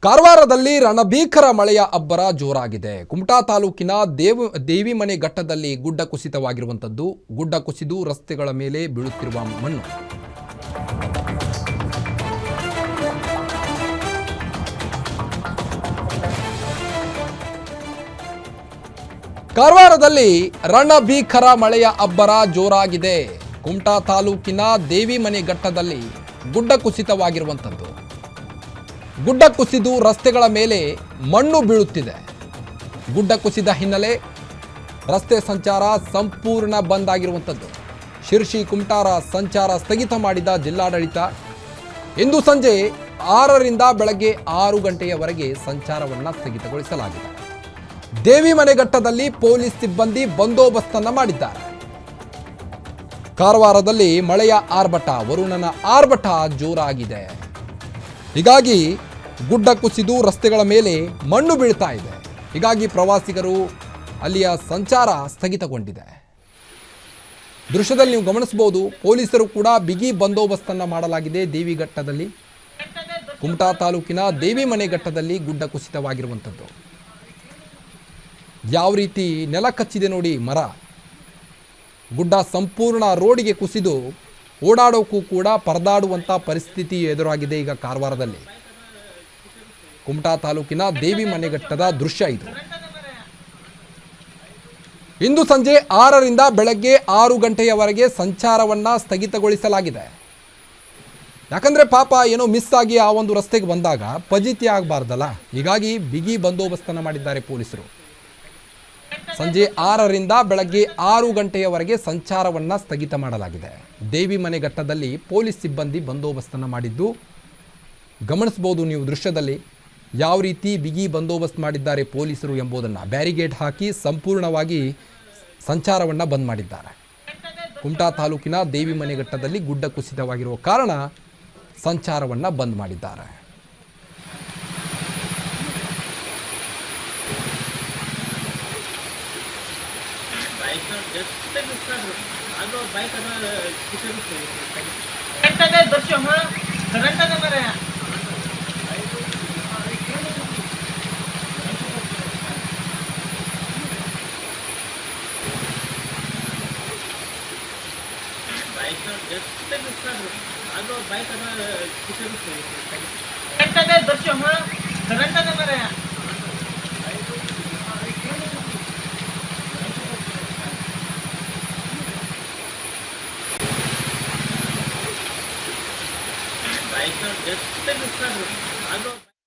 ಕಾರವಾರದಲ್ಲಿ ರಣಭೀಕರ ಮಳೆಯ ಅಬ್ಬರ ಜೋರಾಗಿದೆ. ಕುಮಟಾ ತಾಲೂಕಿನ ದೇವಿಮನೆ ಘಟ್ಟದಲ್ಲಿ ಗುಡ್ಡ ಕುಸಿತವಾಗಿರುವಂತದ್ದು. ಗುಡ್ಡ ಕುಸಿದು ರಸ್ತೆಗಳ ಮೇಲೆ ಬೀಳುತ್ತಿರುವ ಮಣ್ಣು. ಕಾರವಾರದಲ್ಲಿ ರಣಭೀಕರ ಮಳೆಯ ಅಬ್ಬರ ಜೋರಾಗಿದೆ. ಕುಮಟಾ ತಾಲೂಕಿನ ದೇವಿಮನೆ ಘಟ್ಟದಲ್ಲಿ ಗುಡ್ಡ ಕುಸಿತವಾಗಿರುವಂತದ್ದು. ಗುಡ್ಡ ಕುಸಿದು ರಸ್ತೆಗಳ ಮೇಲೆ ಮಣ್ಣು ಬೀಳುತ್ತಿದೆ. ಗುಡ್ಡ ಕುಸಿದ ಹಿನ್ನೆಲೆ ರಸ್ತೆ ಸಂಚಾರ ಸಂಪೂರ್ಣ ಬಂದ್ ಆಗಿರುವಂಥದ್ದು. ಶಿರ್ಸಿ ಕುಮಟಾರ ಸಂಚಾರ ಸ್ಥಗಿತ ಮಾಡಿದ ಜಿಲ್ಲಾಡಳಿತ. ಇಂದು ಸಂಜೆ 6ರಿಂದ ಬೆಳಗ್ಗೆ 6 ಗಂಟೆಯವರೆಗೆ ಸಂಚಾರವನ್ನು ಸ್ಥಗಿತಗೊಳಿಸಲಾಗಿದೆ. ದೇವಿಮನೆ ಘಟ್ಟದಲ್ಲಿ ಪೊಲೀಸ್ ಸಿಬ್ಬಂದಿ ಬಂದೋಬಸ್ತನ್ನು ಮಾಡಿದ್ದಾರೆ. ಕಾರವಾರದಲ್ಲಿ ಮಳೆಯ ಆರ್ಭಟ, ವರುಣನ ಆರ್ಭಟ ಜೋರಾಗಿದೆ. ಹೀಗಾಗಿ ಗುಡ್ಡ ಕುಸಿದು ರಸ್ತೆಗಳ ಮೇಲೆ ಮಣ್ಣು ಬೀಳ್ತಾ ಇದೆ. ಹೀಗಾಗಿ ಪ್ರವಾಸಿಗರು ಅಲ್ಲಿಯ ಸಂಚಾರ ಸ್ಥಗಿತಗೊಂಡಿದೆ. ದೃಶ್ಯದಲ್ಲಿ ನೀವು ಗಮನಿಸಬಹುದು, ಪೊಲೀಸರು ಕೂಡ ಬಿಗಿ ಬಂದೋಬಸ್ತನ್ನು ಮಾಡಲಾಗಿದೆ. ದೇವಿಘಟ್ಟದಲ್ಲಿ, ಕುಮಟಾ ತಾಲೂಕಿನ ದೇವಿಮನೆ ಘಟ್ಟದಲ್ಲಿ ಗುಡ್ಡ ಕುಸಿತವಾಗಿರುವಂಥದ್ದು. ಯಾವ ರೀತಿ ನೆಲ ಕಚ್ಚಿದೆ ನೋಡಿ, ಮರ. ಗುಡ್ಡ ಸಂಪೂರ್ಣ ರೋಡಿಗೆ ಕುಸಿದು ಓಡಾಡೋಕ್ಕೂ ಕೂಡ ಪರದಾಡುವಂಥ ಪರಿಸ್ಥಿತಿ ಎದುರಾಗಿದೆ ಈಗ ಕಾರವಾರದಲ್ಲಿ. ಕುಮಟಾ ತಾಲೂಕಿನ ದೇವಿಮನೆ ಘಟ್ಟದ ದೃಶ್ಯ ಇದು. ಇಂದು ಸಂಜೆ 6ರಿಂದ ಬೆಳಗ್ಗೆ 6 ಗಂಟೆಯವರೆಗೆ ಸಂಚಾರವನ್ನು ಸ್ಥಗಿತಗೊಳಿಸಲಾಗಿದೆ. ಯಾಕಂದರೆ ಪಾಪ ಏನೋ ಮಿಸ್ ಆಗಿ ಆ ಒಂದು ರಸ್ತೆಗೆ ಬಂದಾಗ ಫಜೀತಿ ಆಗಬಾರ್ದಲ್ಲ. ಹೀಗಾಗಿ ಬಿಗಿ ಬಂದೋಬಸ್ತನ್ನು ಮಾಡಿದ್ದಾರೆ ಪೊಲೀಸರು. ಸಂಜೆ 6ರಿಂದ ಬೆಳಗ್ಗೆ 6 ಗಂಟೆಯವರೆಗೆ ಸಂಚಾರವನ್ನು ಸ್ಥಗಿತ ಮಾಡಲಾಗಿದೆ. ದೇವಿಮನೆ ಘಟ್ಟದಲ್ಲಿ ಪೊಲೀಸ್ ಸಿಬ್ಬಂದಿ ಬಂದೋಬಸ್ತನ್ನು ಮಾಡಿದ್ದು ಗಮನಿಸಬಹುದು ನೀವು ದೃಶ್ಯದಲ್ಲಿ. ಯಾವ ರೀತಿ ಬಿಗಿ ಬಂದೋಬಸ್ತ್ ಮಾಡಿದ್ದಾರೆ ಪೊಲೀಸರು ಎಂಬುದನ್ನು ಬ್ಯಾರಿಗೇಡ್ ಹಾಕಿ ಸಂಪೂರ್ಣವಾಗಿ ಸಂಚಾರವನ್ನು ಬಂದ್ ಮಾಡಿದ್ದಾರೆ. ಕುಮಟಾ ತಾಲೂಕಿನ ದೇವಿಮನೆ ಘಟ್ಟದಲ್ಲಿ ಗುಡ್ಡ ಕುಸಿತವಾಗಿರುವ ಕಾರಣ ಸಂಚಾರವನ್ನು ಬಂದ್ ಮಾಡಿದ್ದಾರೆ. दर्शन